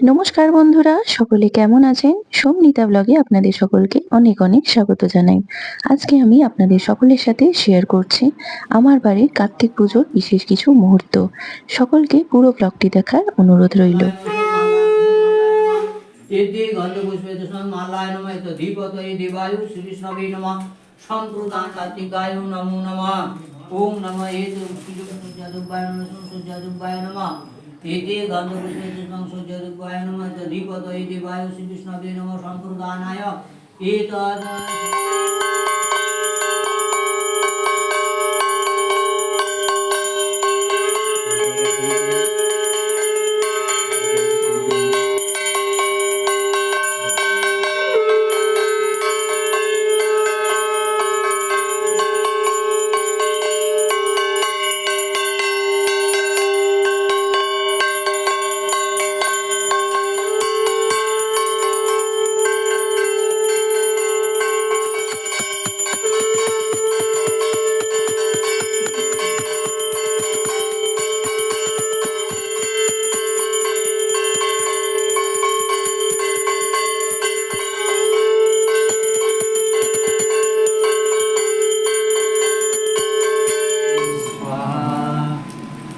নমস্কার বন্ধুরা, সকলে কেমন আছেন? সোমনিতা ব্লগে আপনাদের সকলকে অনেক অনেক স্বাগত জানাই। আজকে আমি আপনাদের সকলের সাথে শেয়ার করছি আমার বাড়ির কার্তিক পুজোর বিশেষ কিছু মুহূর্ত। সকলকে পুরো ব্লগটি দেখার অনুরোধ রইল। ওম নমঃ হেতু সূর্যদুব্বায় নমঃ সূর্যদুব্বায় নমঃ এতে গন্ধপুষ্পে সূর্যদুব্বায় নমঃ তদ্ধিপতয়ে দেবায় শ্রীবিষ্ণবে নমঃ সম্প্রদানায় এতদ।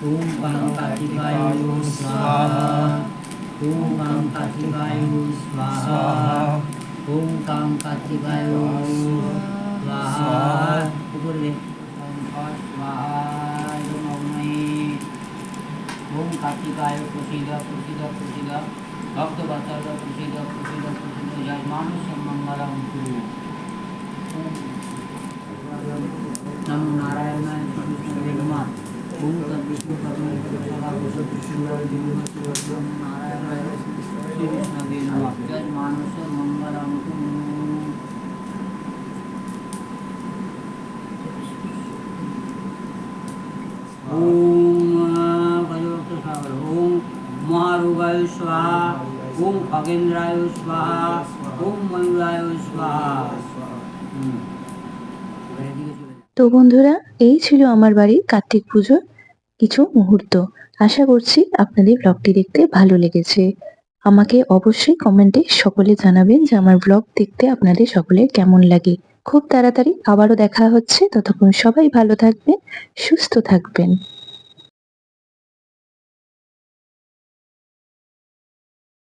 ओम गणपतिवाय स्वाहा ओम गणपतिवाय स्वाहा ओम गणपतिवाय स्वाहा ऊपर दे स्वाहा ओम कार्तिकाय प्रसीद प्रसीद प्रसीद भक्त वत्सल प्रसीद प्रसीद प्रसीद जय मानुष मंगलम कुरु नमो नारायणाय कृष्ण नमः ओम तद्विष्णु करुणा नारायणाय श्री विष्णवे नमः जय मानुष मंगलम ओम भजवक्त सागर ओम महारुगाय स्वाहा ओम खगेन्द्राय स्वाहा ओम मयूराय स्वाहा। তো বন্ধুরা, এই ছিল আমার বাড়ির কার্তিক পুজোর কিছু মুহূর্ত। আশা করছি আপনাদের ব্লগটি দেখতে ভালো লেগেছে। আমাকে অবশ্যই কমেন্টে সকলে জানাবেন যে আমার ব্লগ দেখতে আপনাদের সকলের কেমন লাগে। খুব তাড়াতাড়ি আবারও দেখা হচ্ছে, ততক্ষণ সবাই ভালো থাকবেন, সুস্থ থাকবেন।